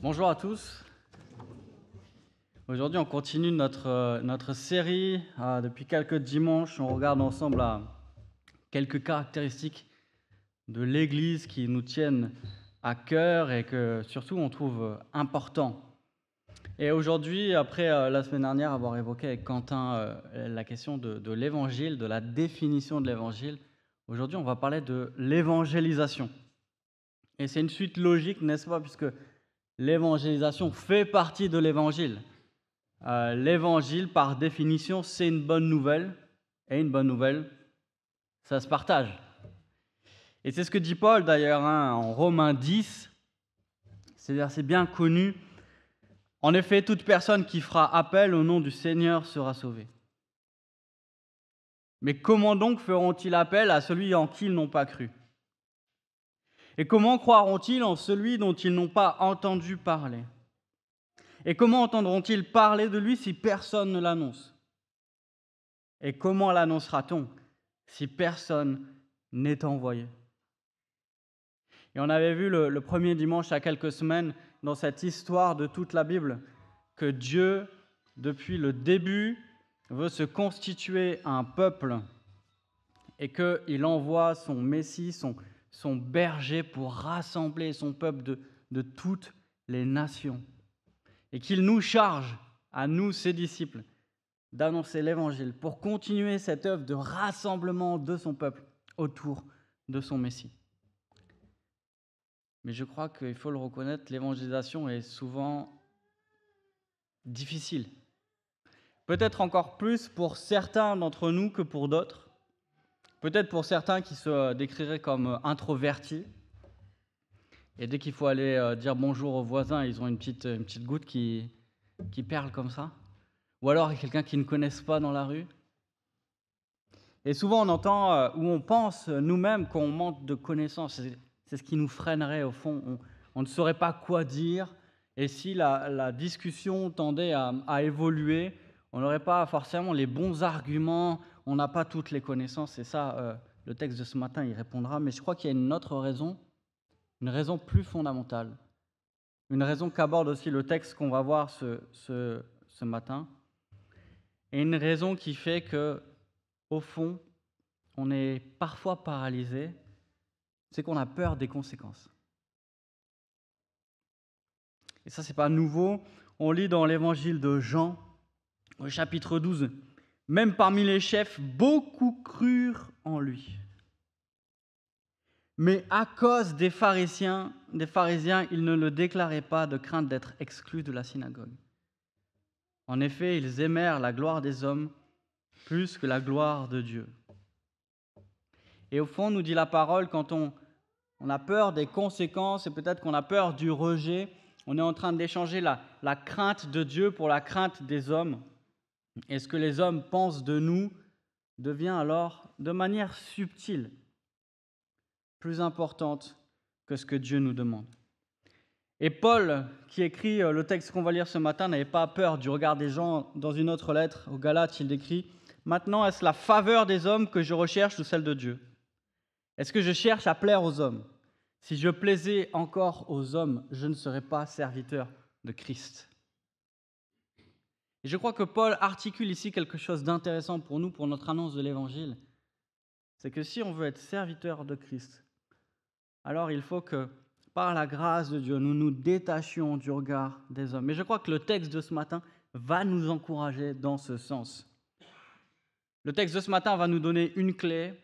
Bonjour à tous. Aujourd'hui, on continue notre série. Depuis quelques dimanches, on regarde ensemble quelques caractéristiques de l'Église qui nous tiennent à cœur et que surtout on trouve important. Et aujourd'hui, après la semaine dernière avoir évoqué avec Quentin la question de l'Évangile, de la définition de l'Évangile, aujourd'hui on va parler de l'évangélisation. Et c'est une suite logique, n'est-ce pas, puisque l'évangélisation fait partie de l'Évangile. L'Évangile, par définition, c'est une bonne nouvelle. Et une bonne nouvelle, ça se partage. Et c'est ce que dit Paul d'ailleurs en Romains 10. Ces versets bien connus. En effet, toute personne qui fera appel au nom du Seigneur sera sauvée. Mais comment donc feront-ils appel à celui en qui ils n'ont pas cru? Et comment croiront-ils en celui dont ils n'ont pas entendu parler? Et comment entendront-ils parler de lui si personne ne l'annonce? Et comment l'annoncera-t-on si personne n'est envoyé? Et on avait vu le premier dimanche il y a quelques semaines dans cette histoire de toute la Bible que Dieu, depuis le début, veut se constituer un peuple et qu'il envoie son Messie, son berger pour rassembler son peuple de toutes les nations. Et qu'il nous charge, à nous, ses disciples, d'annoncer l'Évangile pour continuer cette œuvre de rassemblement de son peuple autour de son Messie. Mais je crois qu'il faut le reconnaître, l'évangélisation est souvent difficile. Peut-être encore plus pour certains d'entre nous que pour d'autres. Peut-être pour certains qui se décriraient comme introvertis. Et dès qu'il faut aller dire bonjour aux voisins, ils ont une petite goutte qui perle comme ça. Ou alors il y a quelqu'un qu'ils ne connaissent pas dans la rue. Et souvent on entend ou on pense nous-mêmes qu'on manque de connaissances. C'est ce qui nous freinerait au fond. On ne saurait pas quoi dire. Et si la discussion tendait à évoluer, on n'aurait pas forcément les bons arguments, on n'a pas toutes les connaissances. Et ça, le texte de ce matin y répondra. Mais je crois qu'il y a une autre raison, une raison plus fondamentale. Une raison qu'aborde aussi le texte qu'on va voir ce matin. Et une raison qui fait que, au fond, on est parfois paralysé, c'est qu'on a peur des conséquences. Et ça, c'est pas nouveau. On lit dans l'évangile de Jean, au chapitre 12, « Même parmi les chefs, beaucoup crurent en lui. Mais à cause des pharisiens, ils ne le déclaraient pas de crainte d'être exclus de la synagogue. En effet, ils aimèrent la gloire des hommes plus que la gloire de Dieu. » Et au fond, nous dit la parole, quand on a peur des conséquences et peut-être qu'on a peur du rejet, on est en train d'échanger la crainte de Dieu pour la crainte des hommes. Et ce que les hommes pensent de nous devient alors, de manière subtile, plus importante que ce que Dieu nous demande. Et Paul, qui écrit le texte qu'on va lire ce matin, n'avait pas peur du regard des gens. Dans une autre lettre aux Galates, il décrit « Maintenant, est-ce la faveur des hommes que je recherche ou celle de Dieu ? Est-ce que je cherche à plaire aux hommes ? Si je plaisais encore aux hommes, je ne serais pas serviteur de Christ. » Et je crois que Paul articule ici quelque chose d'intéressant pour nous, pour notre annonce de l'Évangile. C'est que si on veut être serviteur de Christ, alors il faut que, par la grâce de Dieu, nous nous détachions du regard des hommes. Mais je crois que le texte de ce matin va nous encourager dans ce sens. Le texte de ce matin va nous donner une clé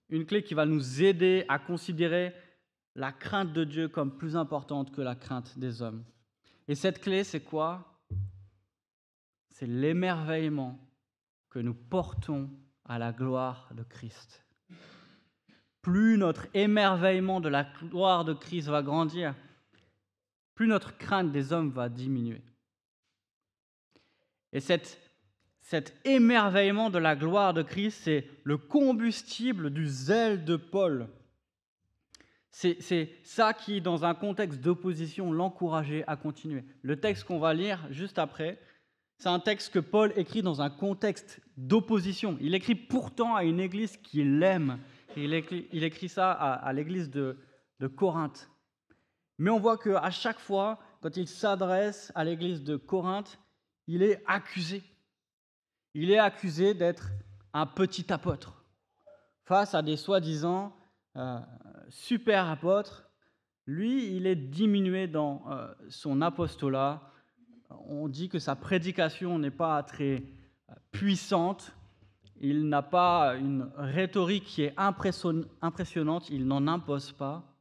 qui va nous aider à considérer la crainte de Dieu comme plus importante que la crainte des hommes. Et cette clé, c'est quoi ? C'est l'émerveillement que nous portons à la gloire de Christ. Plus notre émerveillement de la gloire de Christ va grandir, plus notre crainte des hommes va diminuer. Et cet émerveillement de la gloire de Christ, c'est le combustible du zèle de Paul. C'est ça qui, dans un contexte d'opposition, l'encourageait à continuer. Le texte qu'on va lire juste après, c'est un texte que Paul écrit dans un contexte d'opposition. Il écrit pourtant à une église qu'il aime. Il écrit ça à l'église de Corinthe. Mais on voit qu'à chaque fois, quand il s'adresse à l'église de Corinthe, il est accusé. Il est accusé d'être un petit apôtre face à des soi-disant super apôtres. Lui, il est diminué dans son apostolat. On dit que sa prédication n'est pas très puissante. Il n'a pas une rhétorique qui est impressionnante. Il n'en impose pas.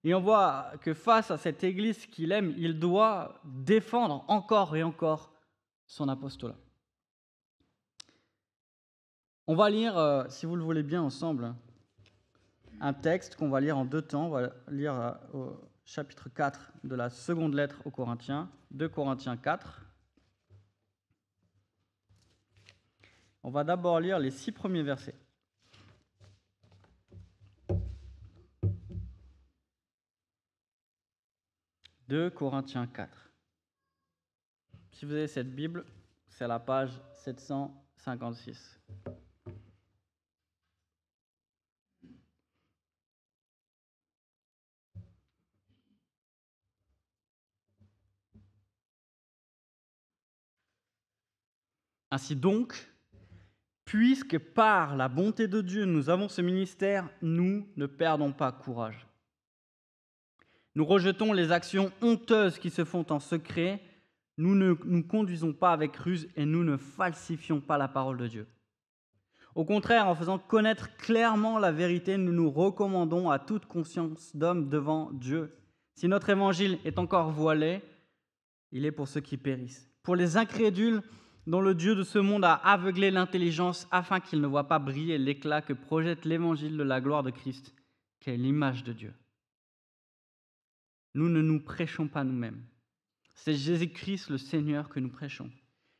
Et on voit que face à cette église qu'il aime, il doit défendre encore et encore son apostolat. On va lire, si vous le voulez bien ensemble, un texte qu'on va lire en deux temps. On va lire au chapitre 4 de la seconde lettre aux Corinthiens, 2 Corinthiens 4. On va d'abord lire les 6 premiers versets. « 2 Corinthiens 4. Si vous avez cette Bible, c'est à la page 756. Ainsi donc, puisque par la bonté de Dieu nous avons ce ministère, nous ne perdons pas courage. Nous rejetons les actions honteuses qui se font en secret, nous ne nous conduisons pas avec ruse et nous ne falsifions pas la parole de Dieu. Au contraire, en faisant connaître clairement la vérité, nous nous recommandons à toute conscience d'homme devant Dieu. Si notre évangile est encore voilé, il est pour ceux qui périssent. Pour les incrédules, dont le Dieu de ce monde a aveuglé l'intelligence afin qu'ils ne voient pas briller l'éclat que projette l'évangile de la gloire de Christ, qui est l'image de Dieu. Nous ne nous prêchons pas nous-mêmes. C'est Jésus-Christ le Seigneur que nous prêchons.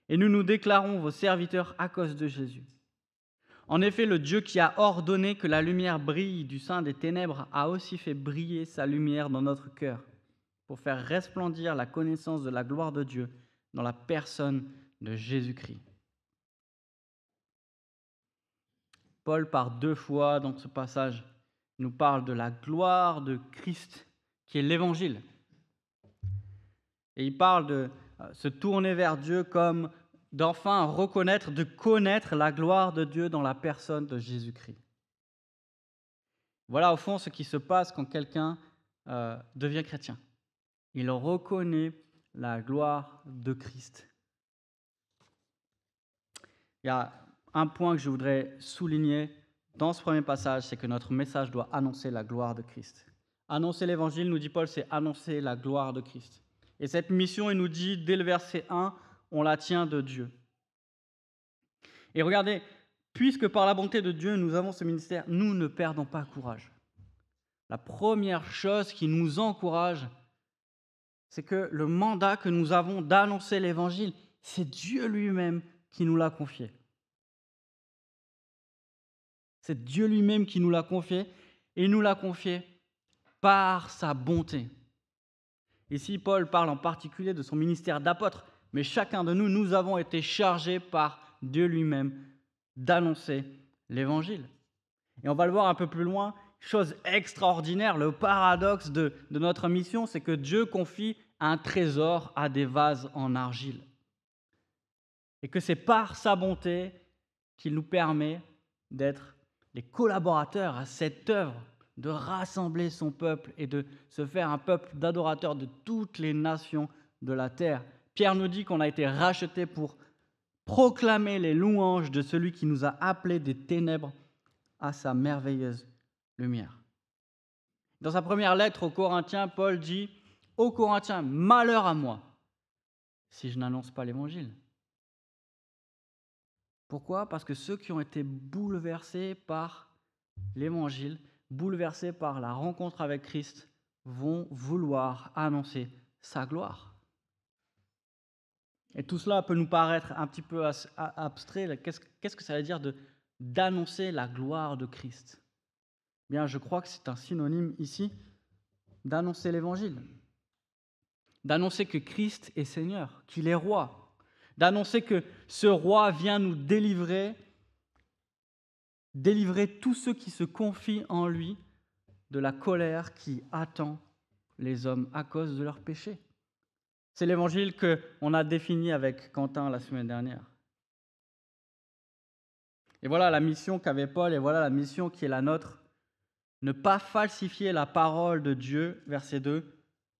Et nous nous déclarons vos serviteurs à cause de Jésus. En effet, le Dieu qui a ordonné que la lumière brille du sein des ténèbres a aussi fait briller sa lumière dans notre cœur pour faire resplendir la connaissance de la gloire de Dieu dans la personne de Jésus-Christ. Paul, par 2 fois dans ce passage, nous parle de la gloire de Christ, qui est l'Évangile. Et il parle de se tourner vers Dieu comme d'enfin reconnaître, de connaître la gloire de Dieu dans la personne de Jésus-Christ. Voilà au fond ce qui se passe quand quelqu'un devient chrétien. Il reconnaît la gloire de Christ. Il y a un point que je voudrais souligner dans ce premier passage, c'est que notre message doit annoncer la gloire de Christ. Annoncer l'évangile, nous dit Paul, c'est annoncer la gloire de Christ. Et cette mission, il nous dit, dès le verset 1, on la tient de Dieu. Et regardez, puisque par la bonté de Dieu, nous avons ce ministère, nous ne perdons pas courage. La première chose qui nous encourage, c'est que le mandat que nous avons d'annoncer l'évangile, c'est Dieu lui-même qui nous l'a confié. C'est Dieu lui-même qui nous l'a confié, et il nous l'a confié par sa bonté. Ici, Paul parle en particulier de son ministère d'apôtre, mais chacun de nous, nous avons été chargés par Dieu lui-même d'annoncer l'évangile. Et on va le voir un peu plus loin, chose extraordinaire, le paradoxe de notre mission, c'est que Dieu confie un trésor à des vases en argile. Et que c'est par sa bonté qu'il nous permet d'être les collaborateurs à cette œuvre, de rassembler son peuple et de se faire un peuple d'adorateurs de toutes les nations de la terre. Pierre nous dit qu'on a été rachetés pour proclamer les louanges de celui qui nous a appelés des ténèbres à sa merveilleuse lumière. Dans sa première lettre aux Corinthiens, Paul dit « Aux Corinthiens, malheur à moi si je n'annonce pas l'évangile. » Pourquoi ? Parce que ceux qui ont été bouleversés par l'évangile, bouleversés par la rencontre avec Christ, vont vouloir annoncer sa gloire. Et tout cela peut nous paraître un petit peu abstrait. Qu'est-ce que ça veut dire d'annoncer la gloire de Christ ? Bien, je crois que c'est un synonyme ici d'annoncer l'évangile. D'annoncer que Christ est Seigneur, qu'il est roi. D'annoncer que ce roi vient nous délivrer tous ceux qui se confient en lui de la colère qui attend les hommes à cause de leurs péchés. C'est l'évangile qu'on a défini avec Quentin la semaine dernière. Et voilà la mission qu'avait Paul, et voilà la mission qui est la nôtre. Ne pas falsifier la parole de Dieu, verset 2,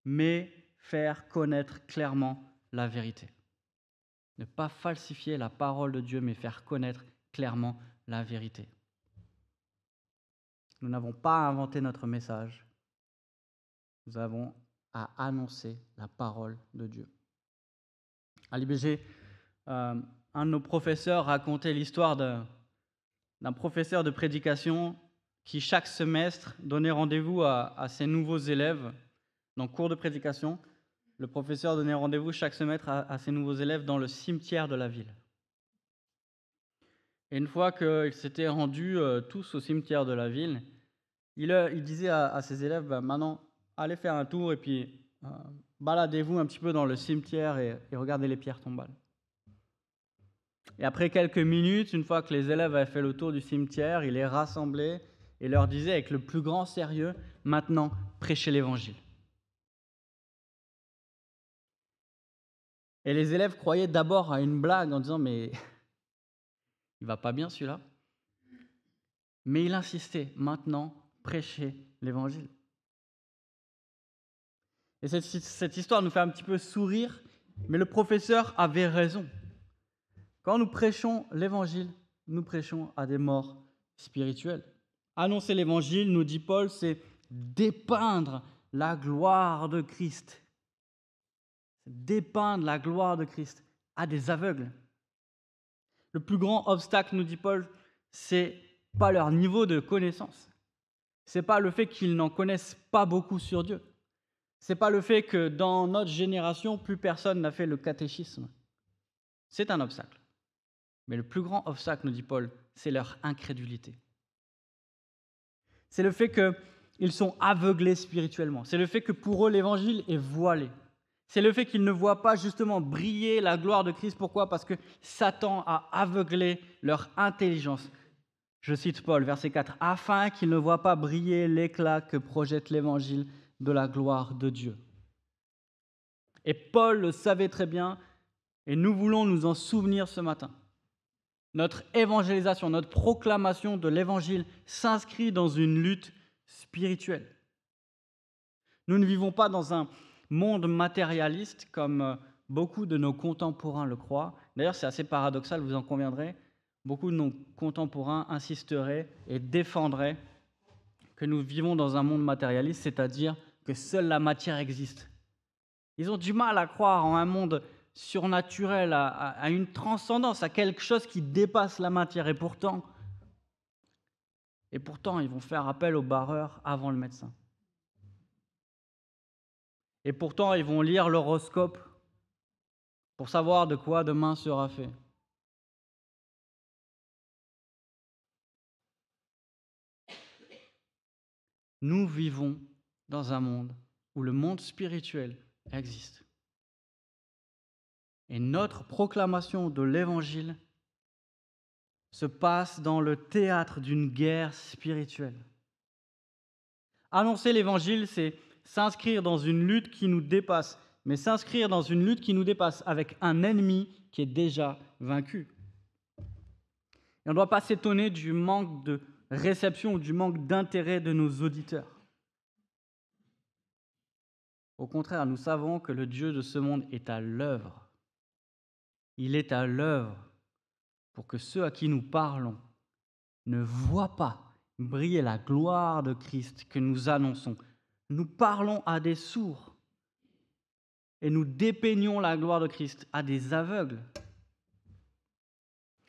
mais faire connaître clairement la vérité. Ne pas falsifier la parole de Dieu, mais faire connaître clairement la vérité. Nous n'avons pas à inventer notre message. Nous avons à annoncer la parole de Dieu. À l'IBG, un de nos professeurs racontait l'histoire d'un professeur de prédication qui, chaque semestre, donnait rendez-vous à ses nouveaux élèves dans le cours de prédication. Le professeur donnait rendez-vous chaque semestre à ses nouveaux élèves dans le cimetière de la ville. Et une fois qu'ils s'étaient rendus tous au cimetière de la ville, il disait à ses élèves, maintenant, allez faire un tour et puis baladez-vous un petit peu dans le cimetière et regardez les pierres tombales. Et après quelques minutes, une fois que les élèves avaient fait le tour du cimetière, il les rassemblait et leur disait avec le plus grand sérieux, maintenant, prêchez l'évangile. Et les élèves croyaient d'abord à une blague en disant, mais il va pas bien celui-là. Mais il insistait, maintenant, prêchez l'évangile. Et cette histoire nous fait un petit peu sourire, mais le professeur avait raison. Quand nous prêchons l'évangile, nous prêchons à des morts spirituels. Annoncer l'évangile, nous dit Paul, c'est dépeindre la gloire de Christ. Dépeindre la gloire de Christ à des aveugles. Le plus grand obstacle, nous dit Paul, c'est pas leur niveau de connaissance. C'est pas le fait qu'ils n'en connaissent pas beaucoup sur Dieu. C'est pas le fait que dans notre génération, plus personne n'a fait le catéchisme. C'est un obstacle. Mais le plus grand obstacle, nous dit Paul, c'est leur incrédulité. C'est le fait qu'ils sont aveuglés spirituellement. C'est le fait que pour eux, l'évangile est voilé. C'est le fait qu'ils ne voient pas justement briller la gloire de Christ. Pourquoi ? Parce que Satan a aveuglé leur intelligence. Je cite Paul, verset 4, « Afin qu'ils ne voient pas briller l'éclat que projette l'évangile de la gloire de Dieu. » Et Paul le savait très bien, et nous voulons nous en souvenir ce matin. Notre évangélisation, notre proclamation de l'évangile s'inscrit dans une lutte spirituelle. Nous ne vivons pas dans un monde matérialiste comme beaucoup de nos contemporains le croient. D'ailleurs, c'est assez paradoxal, vous en conviendrez. Beaucoup de nos contemporains insisteraient et défendraient que nous vivons dans un monde matérialiste, c'est-à-dire que seule la matière existe. Ils ont du mal à croire en un monde surnaturel, à une transcendance, à quelque chose qui dépasse la matière. Et pourtant, ils vont faire appel au barreur avant le médecin. Et pourtant, ils vont lire l'horoscope pour savoir de quoi demain sera fait. Nous vivons dans un monde où le monde spirituel existe. Et notre proclamation de l'Évangile se passe dans le théâtre d'une guerre spirituelle. Annoncer l'Évangile, c'est s'inscrire dans une lutte qui nous dépasse, mais s'inscrire dans une lutte qui nous dépasse avec un ennemi qui est déjà vaincu. Et on ne doit pas s'étonner du manque de réception ou du manque d'intérêt de nos auditeurs. Au contraire, nous savons que le Dieu de ce monde est à l'œuvre. Il est à l'œuvre pour que ceux à qui nous parlons ne voient pas briller la gloire de Christ que nous annonçons. Nous parlons à des sourds et nous dépeignons la gloire de Christ à des aveugles.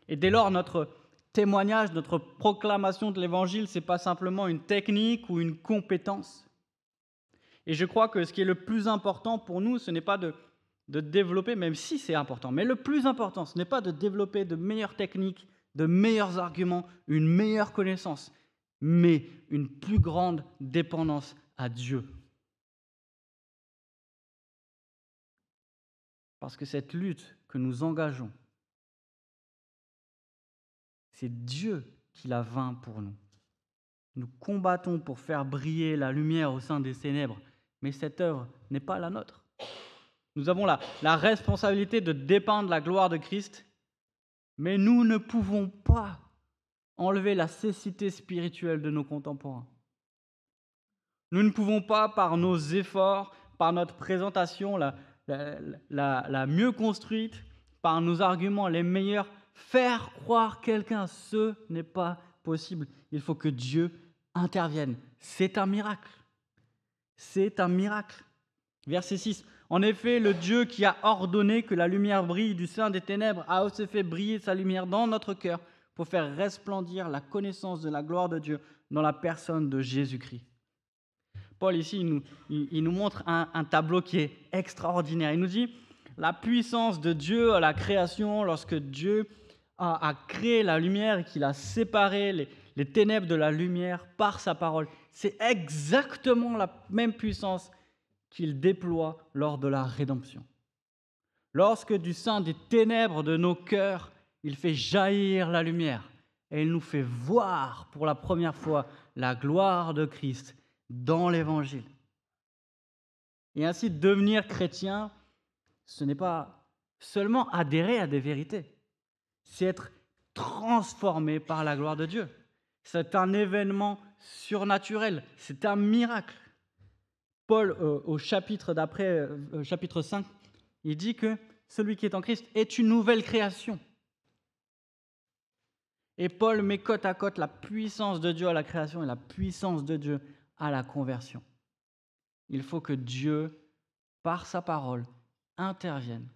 Et dès lors, notre témoignage, notre proclamation de l'Évangile, ce n'est pas simplement une technique ou une compétence. Et je crois que ce qui est le plus important pour nous, ce n'est pas de développer, même si c'est important, mais le plus important, ce n'est pas de développer de meilleures techniques, de meilleurs arguments, une meilleure connaissance, mais une plus grande dépendance à Dieu. Parce que cette lutte que nous engageons, c'est Dieu qui la vainc pour nous. Nous combattons pour faire briller la lumière au sein des ténèbres, mais cette œuvre n'est pas la nôtre. Nous avons la responsabilité de dépendre de la gloire de Christ, mais nous ne pouvons pas enlever la cécité spirituelle de nos contemporains. Nous ne pouvons pas, par nos efforts, par notre présentation la mieux construite, par nos arguments les meilleurs, faire croire quelqu'un. Ce n'est pas possible. Il faut que Dieu intervienne. C'est un miracle. C'est un miracle. Verset 6. En effet, le Dieu qui a ordonné que la lumière brille du sein des ténèbres a aussi fait briller sa lumière dans notre cœur pour faire resplendir la connaissance de la gloire de Dieu dans la personne de Jésus-Christ. Paul, ici, il nous montre un tableau qui est extraordinaire. Il nous dit la puissance de Dieu à la création, lorsque Dieu a créé la lumière et qu'il a séparé les ténèbres de la lumière par sa parole. C'est exactement la même puissance qu'il déploie lors de la rédemption. Lorsque du sein des ténèbres de nos cœurs, il fait jaillir la lumière et il nous fait voir pour la première fois la gloire de Christ dans l'Évangile. Et ainsi, devenir chrétien, ce n'est pas seulement adhérer à des vérités, c'est être transformé par la gloire de Dieu. C'est un événement surnaturel, c'est un miracle. Paul, au chapitre d'après, chapitre 5, il dit que celui qui est en Christ est une nouvelle création. Et Paul met côte à côte la puissance de Dieu à la création et la puissance de Dieu à la conversion. Il faut que Dieu, par sa parole, intervienne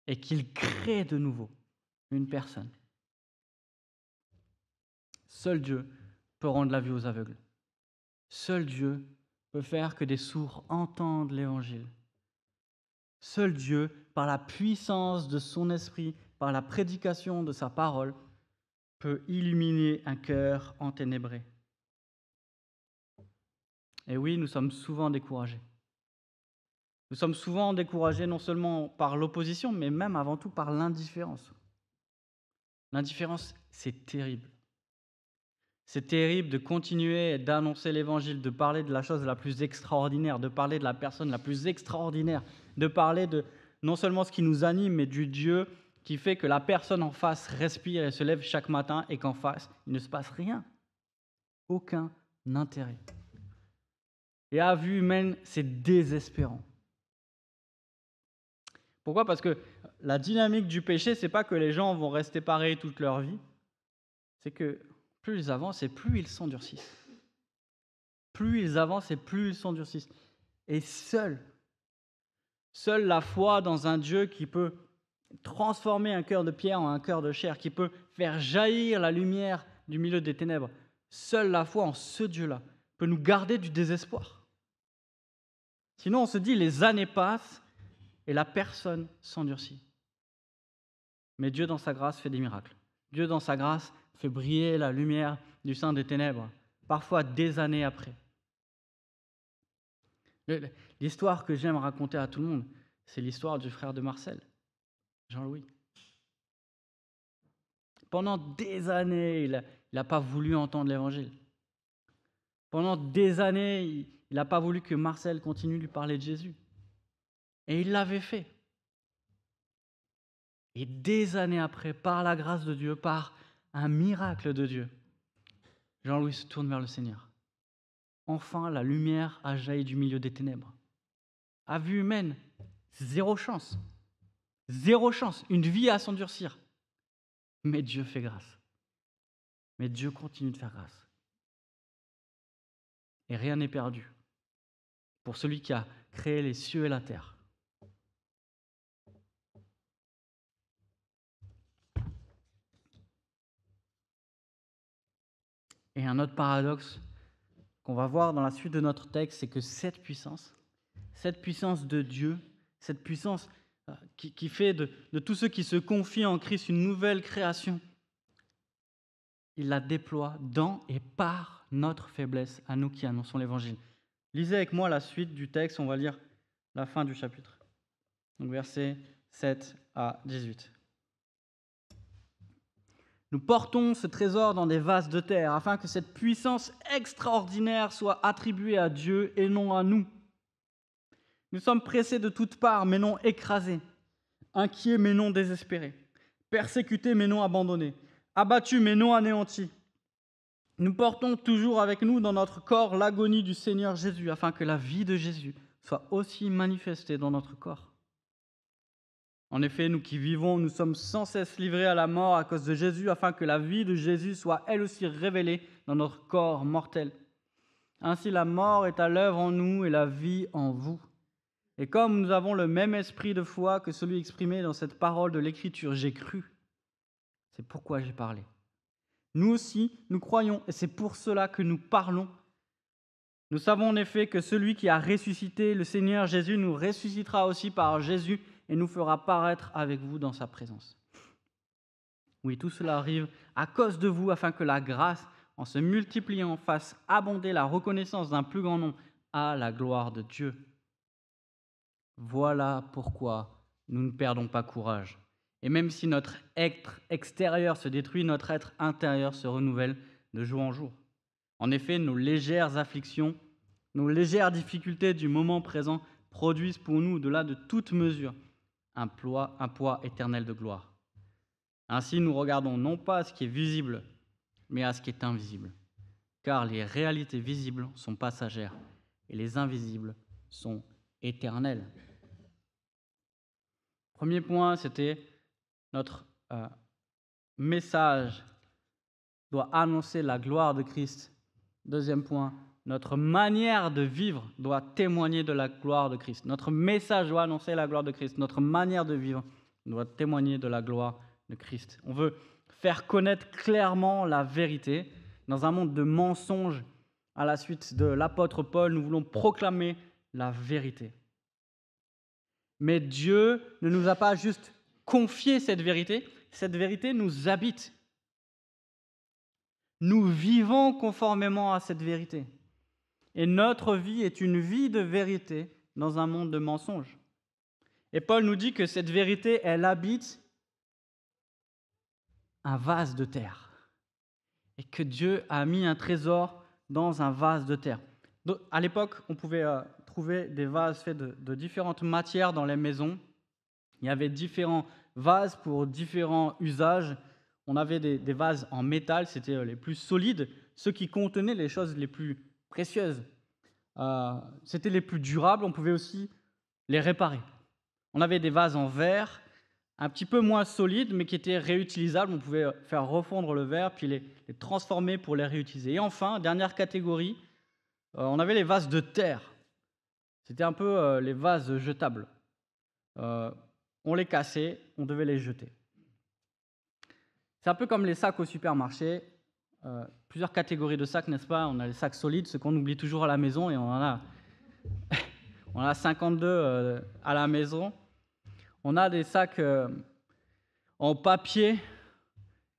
et qu'il crée de nouveau une personne. Seul Dieu peut rendre la vue aux aveugles. Seul Dieu peut faire que des sourds entendent l'Évangile. Seul Dieu, par la puissance de son esprit, par la prédication de sa parole, peut illuminer un cœur enténébré. Et oui, nous sommes souvent découragés. Nous sommes souvent découragés non seulement par l'opposition, mais même avant tout par l'indifférence. L'indifférence, c'est terrible. C'est terrible de continuer d'annoncer l'Évangile, de parler de la chose la plus extraordinaire, de parler de la personne la plus extraordinaire, de parler de non seulement ce qui nous anime, mais du Dieu qui fait que la personne en face respire et se lève chaque matin et qu'en face, il ne se passe rien. Aucun intérêt. Et à vue humaine, c'est désespérant. Pourquoi ? Parce que la dynamique du péché, c'est pas que les gens vont rester pareils toute leur vie, c'est que plus ils avancent et plus ils s'endurcissent. Plus ils avancent et plus ils s'endurcissent. Et seule la foi dans un Dieu qui peut transformer un cœur de pierre en un cœur de chair, qui peut faire jaillir la lumière du milieu des ténèbres, seule la foi en ce Dieu-là peut nous garder du désespoir. Sinon, on se dit, les années passent et la personne s'endurcit. Mais Dieu, dans sa grâce, fait des miracles. Dieu, dans sa grâce, fait briller la lumière du sein des ténèbres, parfois des années après. L'histoire que j'aime raconter à tout le monde, c'est l'histoire du frère de Marcel, Jean-Louis. Pendant des années, il n'a pas voulu entendre l'Évangile. Pendant des années, il n'a pas voulu que Marcel continue de lui parler de Jésus. Et il l'avait fait. Et des années après, par la grâce de Dieu, par un miracle de Dieu, Jean-Louis se tourne vers le Seigneur. Enfin, la lumière a jailli du milieu des ténèbres. À vue humaine, zéro chance. Zéro chance. Une vie à s'endurcir. Mais Dieu fait grâce. Mais Dieu continue de faire grâce. Et rien n'est perdu pour celui qui a créé les cieux et la terre. Et un autre paradoxe qu'on va voir dans la suite de notre texte, c'est que cette puissance de Dieu, cette puissance qui fait de tous ceux qui se confient en Christ une nouvelle création, il la déploie dans et par notre faiblesse, à nous qui annonçons l'Évangile. Lisez avec moi la suite du texte, on va lire la fin du chapitre. Donc versets 7 à 18. Nous portons ce trésor dans des vases de terre, afin que cette puissance extraordinaire soit attribuée à Dieu et non à nous. Nous sommes pressés de toutes parts, mais non écrasés. Inquiets, mais non désespérés. Persécutés, mais non abandonnés. Abattus, mais non anéantis. Nous portons toujours avec nous dans notre corps l'agonie du Seigneur Jésus, afin que la vie de Jésus soit aussi manifestée dans notre corps. En effet, nous qui vivons, nous sommes sans cesse livrés à la mort à cause de Jésus, afin que la vie de Jésus soit elle aussi révélée dans notre corps mortel. Ainsi, la mort est à l'œuvre en nous et la vie en vous. Et comme nous avons le même esprit de foi que celui exprimé dans cette parole de l'Écriture, j'ai cru. C'est pourquoi j'ai parlé. Nous aussi, nous croyons, et c'est pour cela que nous parlons. Nous savons en effet que celui qui a ressuscité le Seigneur Jésus nous ressuscitera aussi par Jésus et nous fera paraître avec vous dans sa présence. Oui, tout cela arrive à cause de vous, afin que la grâce, en se multipliant, fasse abonder la reconnaissance d'un plus grand nombre à la gloire de Dieu. Voilà pourquoi nous ne perdons pas courage. Et même si notre être extérieur se détruit, notre être intérieur se renouvelle de jour en jour. En effet, nos légères afflictions, nos légères difficultés du moment présent produisent pour nous, au-delà de toute mesure, un poids éternel de gloire. Ainsi, nous regardons non pas à ce qui est visible, mais à ce qui est invisible. Car les réalités visibles sont passagères et les invisibles sont éternelles. Premier point, c'était notre message doit annoncer la gloire de Christ. Deuxième point, notre manière de vivre doit témoigner de la gloire de Christ. Notre message doit annoncer la gloire de Christ. Notre manière de vivre doit témoigner de la gloire de Christ. On veut faire connaître clairement la vérité. Dans un monde de mensonges, à la suite de l'apôtre Paul, nous voulons proclamer la vérité. Mais Dieu ne nous a pas juste confié cette vérité nous habite. Nous vivons conformément à cette vérité. Et notre vie est une vie de vérité dans un monde de mensonges. Et Paul nous dit que cette vérité, elle habite un vase de terre. Et que Dieu a mis un trésor dans un vase de terre. À l'époque, on pouvait trouver des vases faits de différentes matières dans les maisons. Il y avait différents vases pour différents usages. On avait des vases en métal, c'était les plus solides, ceux qui contenaient les choses les plus précieuses. C'était les plus durables, on pouvait aussi les réparer. On avait des vases en verre, un petit peu moins solides, mais qui étaient réutilisables. On pouvait faire refondre le verre, puis les transformer pour les réutiliser. Et enfin, dernière catégorie, on avait les vases de terre. C'était un peu les vases jetables. On les cassait, on devait les jeter. C'est un peu comme les sacs au supermarché. Plusieurs catégories de sacs, n'est-ce pas? On a les sacs solides, ceux qu'on oublie toujours à la maison, et on en a 52 à la maison. On a des sacs en papier,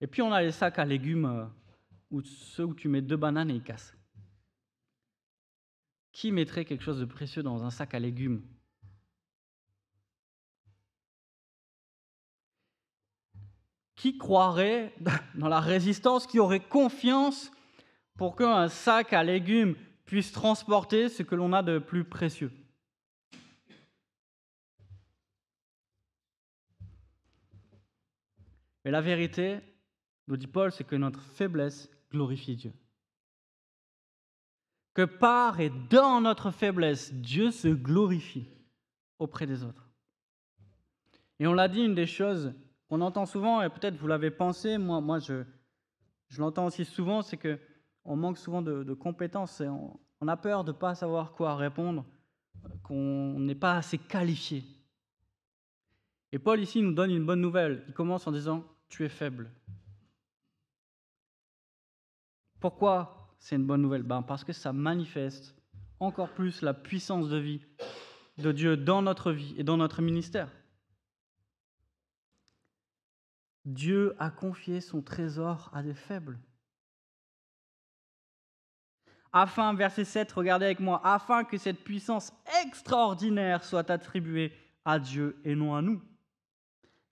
et puis on a les sacs à légumes, ceux où tu mets 2 bananes et ils cassent. Qui mettrait quelque chose de précieux dans un sac à légumes? Qui croirait dans la résistance, qui aurait confiance pour qu'un sac à légumes puisse transporter ce que l'on a de plus précieux? Mais la vérité, nous dit Paul, c'est que notre faiblesse glorifie Dieu. Que par et dans notre faiblesse, Dieu se glorifie auprès des autres. Et on l'a dit, une des choses qu'on entend souvent, et peut-être vous l'avez pensé, moi je l'entends aussi souvent, c'est qu'on manque souvent de compétences, et on a peur de ne pas savoir quoi répondre, qu'on n'est pas assez qualifié. Et Paul ici nous donne une bonne nouvelle. Il commence en disant « tu es faible ». Pourquoi c'est une bonne nouvelle? Parce que ça manifeste encore plus la puissance de vie de Dieu dans notre vie et dans notre ministère. Dieu a confié son trésor à des faibles. Afin, verset 7, regardez avec moi, afin que cette puissance extraordinaire soit attribuée à Dieu et non à nous.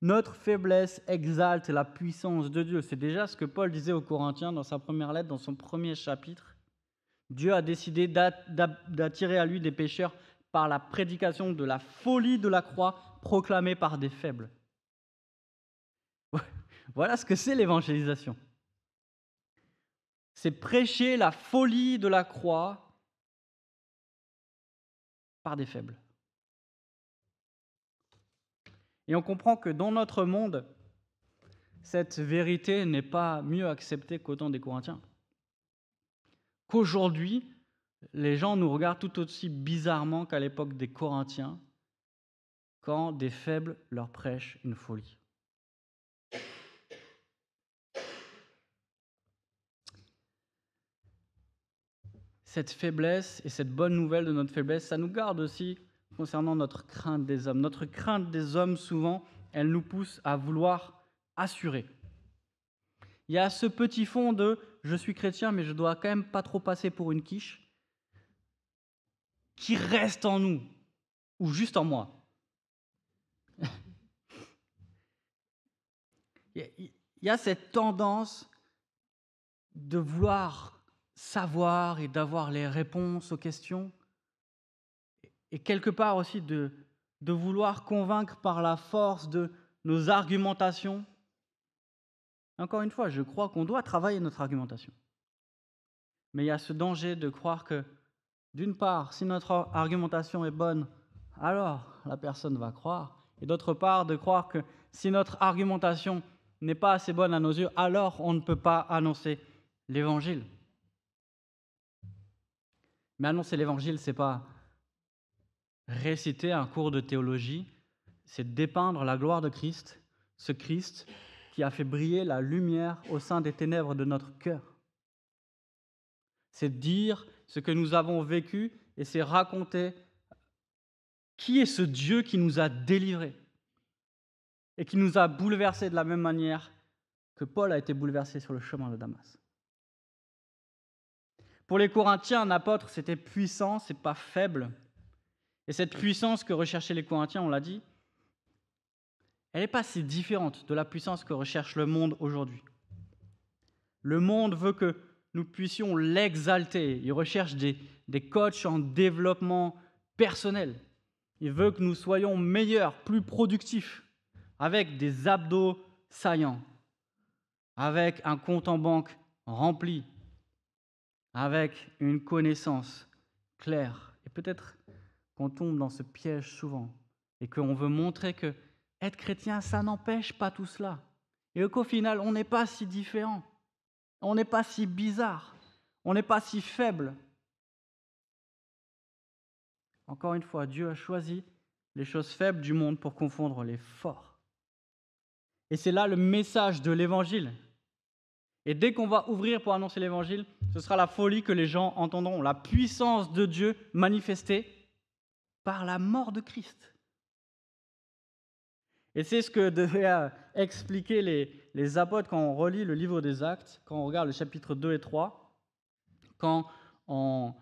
Notre faiblesse exalte la puissance de Dieu. C'est déjà ce que Paul disait aux Corinthiens dans sa première lettre, dans son premier chapitre. Dieu a décidé d'attirer à lui des pécheurs par la prédication de la folie de la croix proclamée par des faibles. Voilà ce que c'est l'évangélisation. C'est prêcher la folie de la croix par des faibles. Et on comprend que dans notre monde, cette vérité n'est pas mieux acceptée qu'au temps des Corinthiens. Qu'aujourd'hui, les gens nous regardent tout aussi bizarrement qu'à l'époque des Corinthiens, quand des faibles leur prêchent une folie. Cette faiblesse et cette bonne nouvelle de notre faiblesse, ça nous garde aussi concernant notre crainte des hommes. Notre crainte des hommes, souvent, elle nous pousse à vouloir assurer. Il y a ce petit fond de « je suis chrétien, mais je dois quand même pas trop passer pour une quiche » qui reste en nous, ou juste en moi. Il y a cette tendance de vouloir savoir et d'avoir les réponses aux questions, et quelque part aussi de vouloir convaincre par la force de nos argumentations. Encore une fois, je crois qu'on doit travailler notre argumentation. Mais il y a ce danger de croire que, d'une part, si notre argumentation est bonne, alors la personne va croire, et d'autre part, de croire que si notre argumentation n'est pas assez bonne à nos yeux, alors on ne peut pas annoncer l'Évangile. Mais annoncer l'Évangile, ce n'est pas réciter un cours de théologie, c'est dépeindre la gloire de Christ, ce Christ qui a fait briller la lumière au sein des ténèbres de notre cœur. C'est dire ce que nous avons vécu et c'est raconter qui est ce Dieu qui nous a délivrés et qui nous a bouleversés de la même manière que Paul a été bouleversé sur le chemin de Damas. Pour les Corinthiens, un apôtre, c'était puissant, c'est pas faible. Et cette puissance que recherchaient les Corinthiens, on l'a dit, elle n'est pas si différente de la puissance que recherche le monde aujourd'hui. Le monde veut que nous puissions l'exalter. Il recherche des coachs en développement personnel. Il veut que nous soyons meilleurs, plus productifs, avec des abdos saillants, avec un compte en banque rempli, avec une connaissance claire. Et peut-être qu'on tombe dans ce piège souvent et qu'on veut montrer que être chrétien, ça n'empêche pas tout cela. Et qu'au final, on n'est pas si différent, on n'est pas si bizarre, on n'est pas si faible. Encore une fois, Dieu a choisi les choses faibles du monde pour confondre les forts. Et c'est là le message de l'Évangile. Et dès qu'on va ouvrir pour annoncer l'Évangile, ce sera la folie que les gens entendront, la puissance de Dieu manifestée par la mort de Christ. Et c'est ce que devaient expliquer les apôtres quand on relit le livre des Actes, quand on regarde le chapitre 2 et 3, quand on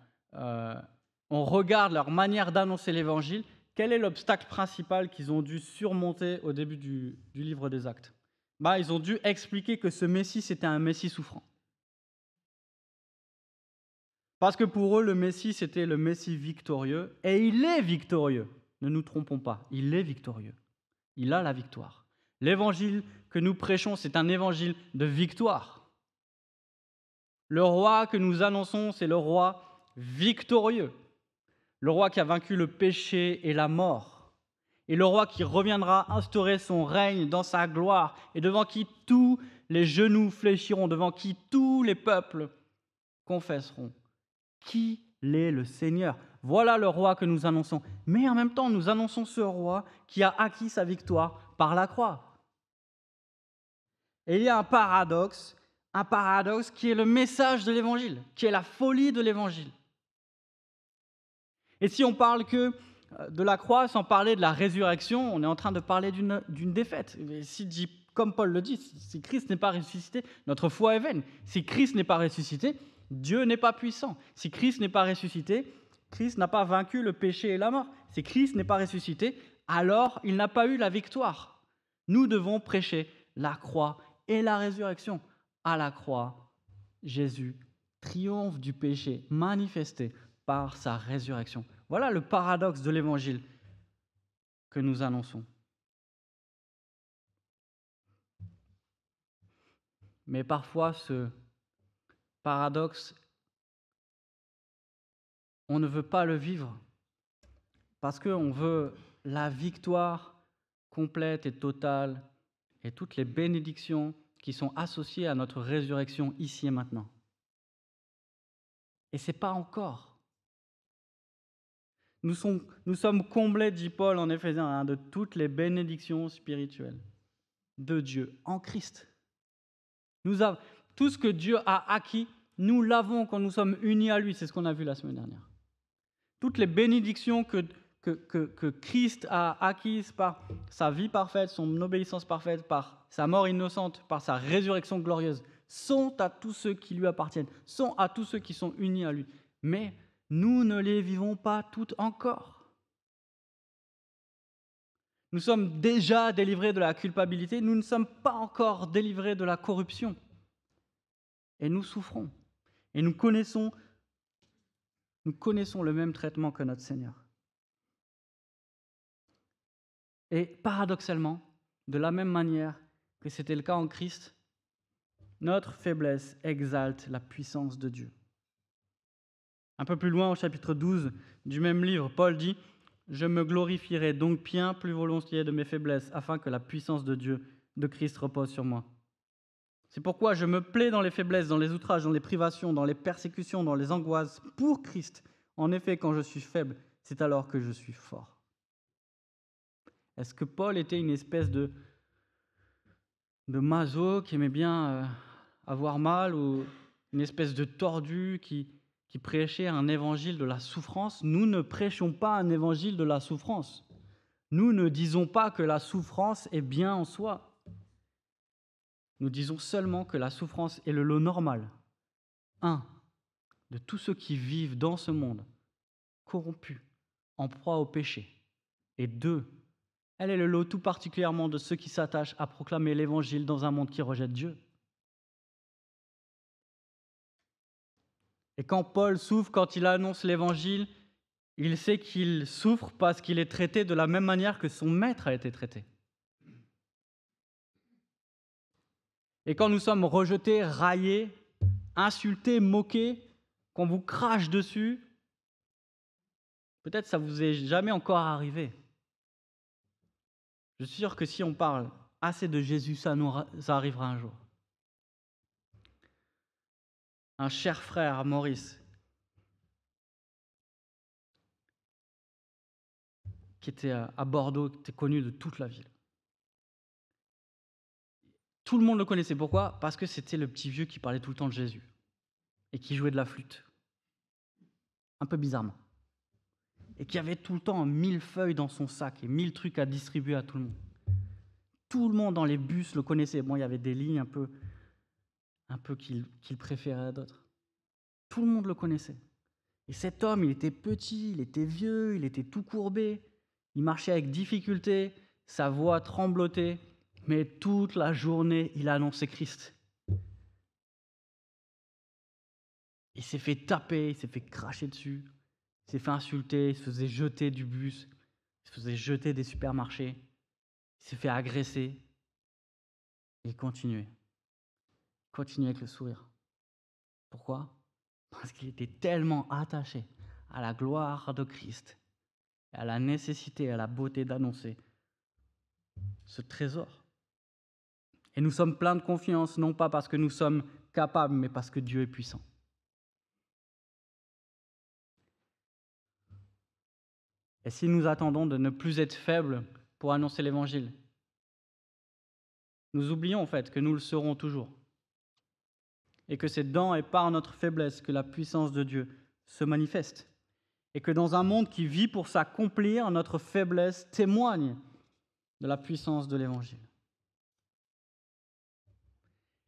regarde leur manière d'annoncer l'Évangile. Quel est l'obstacle principal qu'ils ont dû surmonter au début du livre des Actes ? Ils ont dû expliquer que ce Messie, c'était un Messie souffrant. Parce que pour eux, le Messie, c'était le Messie victorieux, et il est victorieux. Ne nous trompons pas, il est victorieux. Il a la victoire. L'évangile que nous prêchons, c'est un évangile de victoire. Le roi que nous annonçons, c'est le roi victorieux. Le roi qui a vaincu le péché et la mort. Et le roi qui reviendra instaurer son règne dans sa gloire et devant qui tous les genoux fléchiront, devant qui tous les peuples confesseront qu'il est le Seigneur. Voilà le roi que nous annonçons. Mais en même temps, nous annonçons ce roi qui a acquis sa victoire par la croix. Et il y a un paradoxe qui est le message de l'Évangile, qui est la folie de l'Évangile. Et si on parle que de la croix sans parler de la résurrection, on est en train de parler d'une défaite. Et si, comme Paul le dit, si Christ n'est pas ressuscité, notre foi est vaine. Si Christ n'est pas ressuscité, Dieu n'est pas puissant. Si Christ n'est pas ressuscité, Christ n'a pas vaincu le péché et la mort. Si Christ n'est pas ressuscité, alors il n'a pas eu la victoire. Nous devons prêcher la croix et la résurrection. À la croix, Jésus triomphe du péché manifesté par sa résurrection. Voilà le paradoxe de l'évangile que nous annonçons. Mais parfois, ce paradoxe, on ne veut pas le vivre parce qu'on veut la victoire complète et totale et toutes les bénédictions qui sont associées à notre résurrection ici et maintenant. Et ce n'est pas encore. Nous sommes comblés, dit Paul en Éphésiens 1, de toutes les bénédictions spirituelles de Dieu en Christ. Tout ce que Dieu a acquis, nous l'avons quand nous sommes unis à lui. C'est ce qu'on a vu la semaine dernière. Toutes les bénédictions que Christ a acquises par sa vie parfaite, son obéissance parfaite, par sa mort innocente, par sa résurrection glorieuse, sont à tous ceux qui lui appartiennent, sont à tous ceux qui sont unis à lui. Mais nous ne les vivons pas toutes encore. Nous sommes déjà délivrés de la culpabilité, nous ne sommes pas encore délivrés de la corruption. Et nous souffrons. Et nous connaissons le même traitement que notre Seigneur. Et paradoxalement, de la même manière que c'était le cas en Christ, notre faiblesse exalte la puissance de Dieu. Un peu plus loin, au chapitre 12 du même livre, Paul dit « Je me glorifierai donc bien plus volontiers de mes faiblesses, afin que la puissance de Dieu, de Christ, repose sur moi. C'est pourquoi je me plais dans les faiblesses, dans les outrages, dans les privations, dans les persécutions, dans les angoisses, pour Christ. En effet, quand je suis faible, c'est alors que je suis fort. » Est-ce que Paul était une espèce de maso qui aimait bien avoir mal, ou une espèce de tordu qui prêchait un évangile de la souffrance? Nous ne prêchons pas un évangile de la souffrance. Nous ne disons pas que la souffrance est bien en soi. Nous disons seulement que la souffrance est le lot normal, de tous ceux qui vivent dans ce monde, corrompus, en proie au péché, et 2, elle est le lot tout particulièrement de ceux qui s'attachent à proclamer l'Évangile dans un monde qui rejette Dieu. Et quand Paul souffre, quand il annonce l'Évangile, il sait qu'il souffre parce qu'il est traité de la même manière que son maître a été traité. Et quand nous sommes rejetés, raillés, insultés, moqués, qu'on vous crache dessus, peut-être ça vous est jamais encore arrivé. Je suis sûr que si on parle assez de Jésus, ça arrivera un jour. Un cher frère, Maurice, qui était à Bordeaux, qui était connu de toute la ville. Tout le monde le connaissait. Pourquoi ? Parce que c'était le petit vieux qui parlait tout le temps de Jésus et qui jouait de la flûte. Un peu bizarrement. Et qui avait tout le temps 1000 feuilles dans son sac et 1000 trucs à distribuer à tout le monde. Tout le monde dans les bus le connaissait. Bon, il y avait des lignes un peu qu'il préférait à d'autres. Tout le monde le connaissait. Et cet homme, il était petit, il était vieux, il était tout courbé, il marchait avec difficulté, sa voix tremblotait, mais toute la journée, il annonçait Christ. Il s'est fait taper, il s'est fait cracher dessus, il s'est fait insulter, il se faisait jeter du bus, il se faisait jeter des supermarchés, il s'est fait agresser. Et il continuait avec le sourire. Pourquoi ? Parce qu'il était tellement attaché à la gloire de Christ, à la nécessité, à la beauté d'annoncer ce trésor. Et nous sommes pleins de confiance, non pas parce que nous sommes capables, mais parce que Dieu est puissant. Et si nous attendons de ne plus être faibles pour annoncer l'Évangile, nous oublions en fait que nous le serons toujours. Et que c'est dans et par notre faiblesse que la puissance de Dieu se manifeste. Et que dans un monde qui vit pour s'accomplir, notre faiblesse témoigne de la puissance de l'Évangile.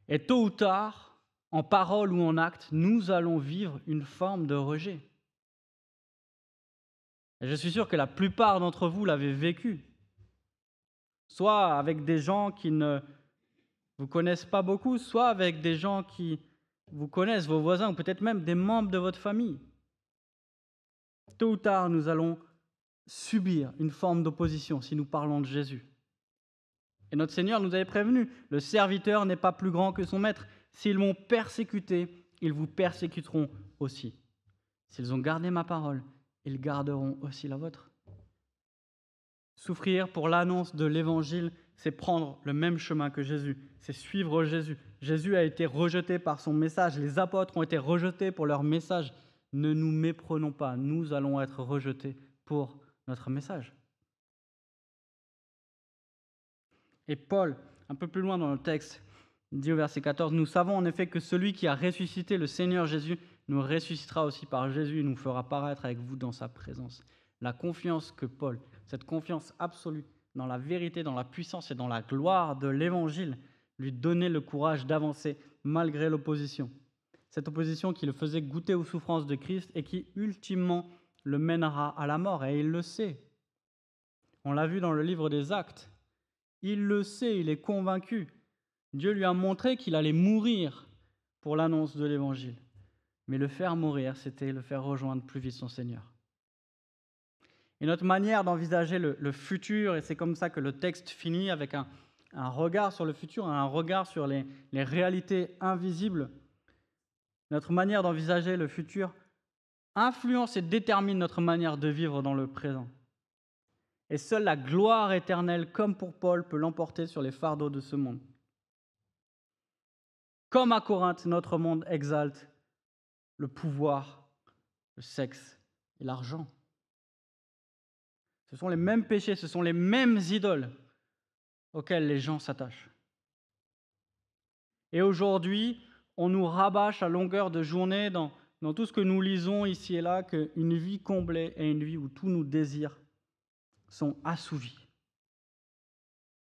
Et tôt ou tard, en parole ou en acte, nous allons vivre une forme de rejet. Et je suis sûr que la plupart d'entre vous l'avez vécu. Soit avec des gens qui ne vous connaissent pas beaucoup, soit avec des gens qui vous connaissent, vos voisins, ou peut-être même des membres de votre famille. Tôt ou tard, nous allons subir une forme d'opposition si nous parlons de Jésus. Et notre Seigneur nous avait prévenu, le serviteur n'est pas plus grand que son maître. S'ils m'ont persécuté, ils vous persécuteront aussi. S'ils ont gardé ma parole, ils garderont aussi la vôtre. Souffrir pour l'annonce de l'Évangile, c'est prendre le même chemin que Jésus, c'est suivre Jésus. Jésus a été rejeté par son message, les apôtres ont été rejetés pour leur message. Ne nous méprenons pas, nous allons être rejetés pour notre message. Et Paul, un peu plus loin dans le texte, dit au verset 14, « Nous savons en effet que celui qui a ressuscité le Seigneur Jésus nous ressuscitera aussi par Jésus et nous fera paraître avec vous dans sa présence. » La confiance que Paul, cette confiance absolue dans la vérité, dans la puissance et dans la gloire de l'Évangile, lui donnait le courage d'avancer malgré l'opposition. Cette opposition qui le faisait goûter aux souffrances de Christ et qui, ultimement, le mènera à la mort. Et il le sait. On l'a vu dans le livre des Actes. Il le sait, il est convaincu. Dieu lui a montré qu'il allait mourir pour l'annonce de l'Évangile. Mais le faire mourir, c'était le faire rejoindre plus vite son Seigneur. Et notre manière d'envisager le futur, et c'est comme ça que le texte finit avec un regard sur le futur, un regard sur les réalités invisibles, notre manière d'envisager le futur influence et détermine notre manière de vivre dans le présent. Et seule la gloire éternelle, comme pour Paul, peut l'emporter sur les fardeaux de ce monde. Comme à Corinthe, notre monde exalte le pouvoir, le sexe et l'argent. Ce sont les mêmes péchés, ce sont les mêmes idoles auxquelles les gens s'attachent. Et aujourd'hui, on nous rabâche à longueur de journée dans tout ce que nous lisons ici et là qu'une vie comblée est une vie où tous nos désirs sont assouvis.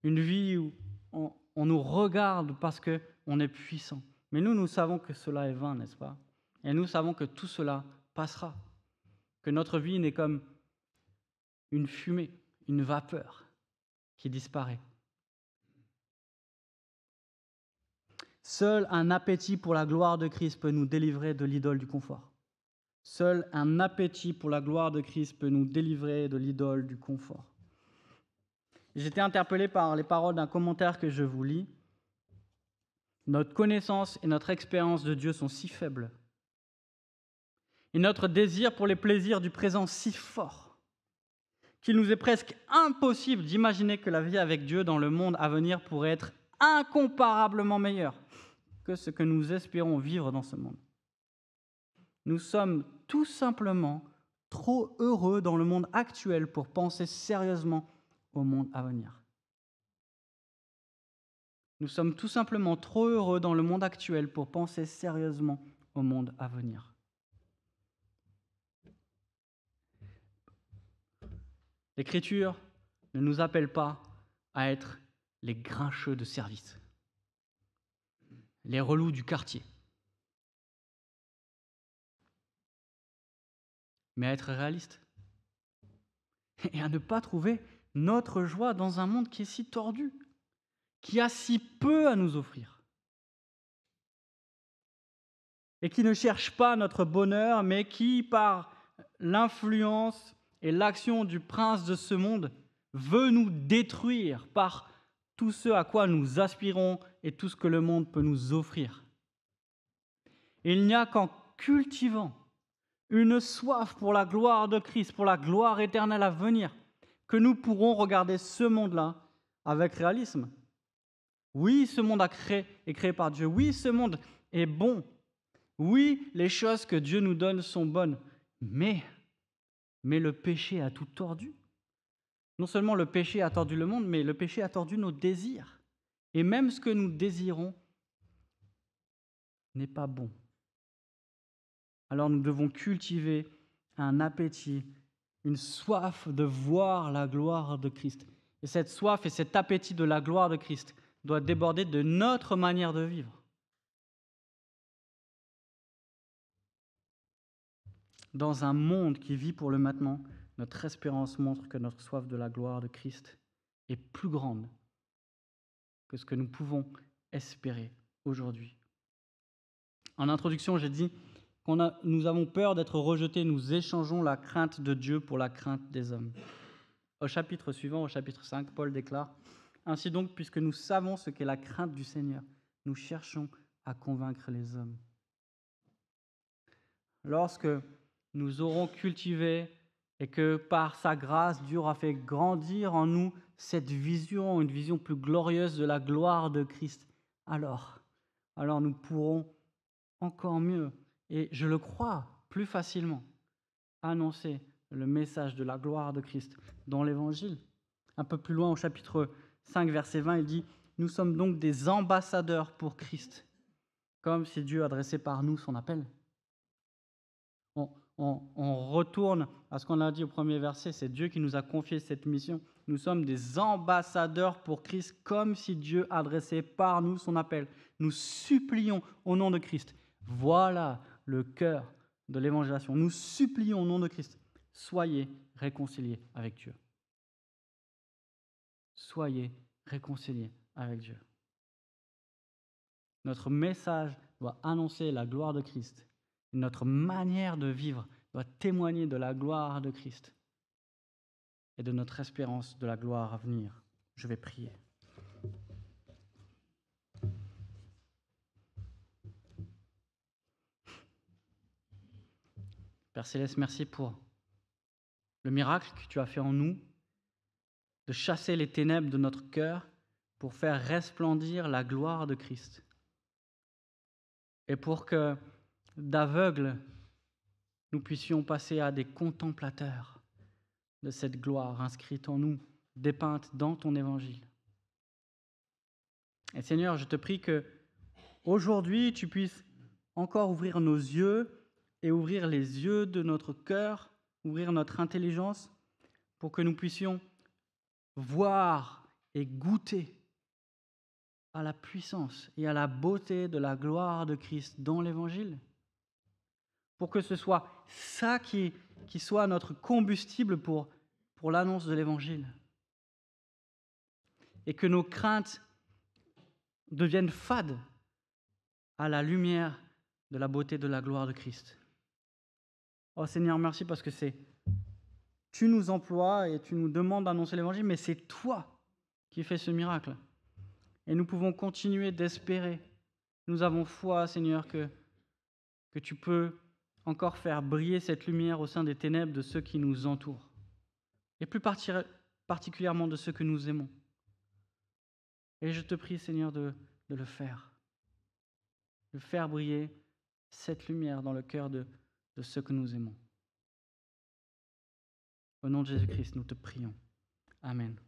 Une vie où on nous regarde parce qu'on est puissant. Mais nous savons que cela est vain, n'est-ce pas? Et nous savons que tout cela passera. Que notre vie n'est comme une fumée, une vapeur qui disparaît. Seul un appétit pour la gloire de Christ peut nous délivrer de l'idole du confort. Seul un appétit pour la gloire de Christ peut nous délivrer de l'idole du confort. J'étais interpellé par les paroles d'un commentaire que je vous lis. Notre connaissance et notre expérience de Dieu sont si faibles. Et notre désir pour les plaisirs du présent si fort qu'il nous est presque impossible d'imaginer que la vie avec Dieu dans le monde à venir pourrait être incomparablement meilleure que ce que nous espérons vivre dans ce monde. Nous sommes tout simplement trop heureux dans le monde actuel pour penser sérieusement au monde à venir. Nous sommes tout simplement trop heureux dans le monde actuel pour penser sérieusement au monde à venir. L'Écriture ne nous appelle pas à être les grincheux de service, les relous du quartier, mais à être réaliste et à ne pas trouver notre joie dans un monde qui est si tordu, qui a si peu à nous offrir et qui ne cherche pas notre bonheur, mais qui, par l'influence et l'action du prince de ce monde, veut nous détruire par tout ce à quoi nous aspirons et tout ce que le monde peut nous offrir. Et il n'y a qu'en cultivant une soif pour la gloire de Christ, pour la gloire éternelle à venir, que nous pourrons regarder ce monde-là avec réalisme. Oui, ce monde est créé par Dieu. Oui, ce monde est bon. Oui, les choses que Dieu nous donne sont bonnes. Mais le péché a tout tordu. Non seulement le péché a tordu le monde, mais le péché a tordu nos désirs. Et même ce que nous désirons n'est pas bon. Alors nous devons cultiver un appétit, une soif de voir la gloire de Christ. Et cette soif et cet appétit de la gloire de Christ doit déborder de notre manière de vivre. Dans un monde qui vit pour le maintenant, notre espérance montre que notre soif de la gloire de Christ est plus grande que ce que nous pouvons espérer aujourd'hui. En introduction, j'ai dit nous avons peur d'être rejetés, nous échangeons la crainte de Dieu pour la crainte des hommes. Au chapitre suivant, au chapitre 5, Paul déclare « Ainsi donc, puisque nous savons ce qu'est la crainte du Seigneur, nous cherchons à convaincre les hommes. » Lorsque nous aurons cultivé et que par sa grâce, Dieu aura fait grandir en nous cette vision, une vision plus glorieuse de la gloire de Christ, alors nous pourrons encore mieux, et je le crois, plus facilement, annoncer le message de la gloire de Christ dans l'Évangile. Un peu plus loin, au chapitre 5, verset 20, il dit « Nous sommes donc des ambassadeurs pour Christ, comme si Dieu adressait par nous son appel. » On retourne à ce qu'on a dit au premier verset, c'est Dieu qui nous a confié cette mission. Nous sommes des ambassadeurs pour Christ, comme si Dieu adressait par nous son appel. Nous supplions au nom de Christ. Voilà le cœur de l'évangélisation. Nous supplions au nom de Christ. Soyez réconciliés avec Dieu. Soyez réconciliés avec Dieu. Notre message doit annoncer la gloire de Christ. Notre manière de vivre doit témoigner de la gloire de Christ et de notre espérance de la gloire à venir. Je vais prier. Père Céleste, merci pour le miracle que tu as fait en nous, de chasser les ténèbres de notre cœur pour faire resplendir la gloire de Christ. Et pour que d'aveugles, nous puissions passer à des contemplateurs de cette gloire inscrite en nous, dépeinte dans ton évangile. Et Seigneur, je te prie que aujourd'hui tu puisses encore ouvrir nos yeux et ouvrir les yeux de notre cœur, ouvrir notre intelligence pour que nous puissions voir et goûter à la puissance et à la beauté de la gloire de Christ dans l'Évangile. Pour que ce soit ça qui soit notre combustible pour l'annonce de l'Évangile. Et que nos craintes deviennent fades à la lumière de la beauté de la gloire de Christ. Oh Seigneur, merci parce que tu nous emploies et tu nous demandes d'annoncer l'Évangile, mais c'est toi qui fais ce miracle. Et nous pouvons continuer d'espérer. Nous avons foi, Seigneur, que tu peux encore faire briller cette lumière au sein des ténèbres de ceux qui nous entourent. Et plus particulièrement de ceux que nous aimons. Et je te prie, Seigneur, de le faire. De faire briller cette lumière dans le cœur de ceux que nous aimons. Au nom de Jésus-Christ, nous te prions. Amen.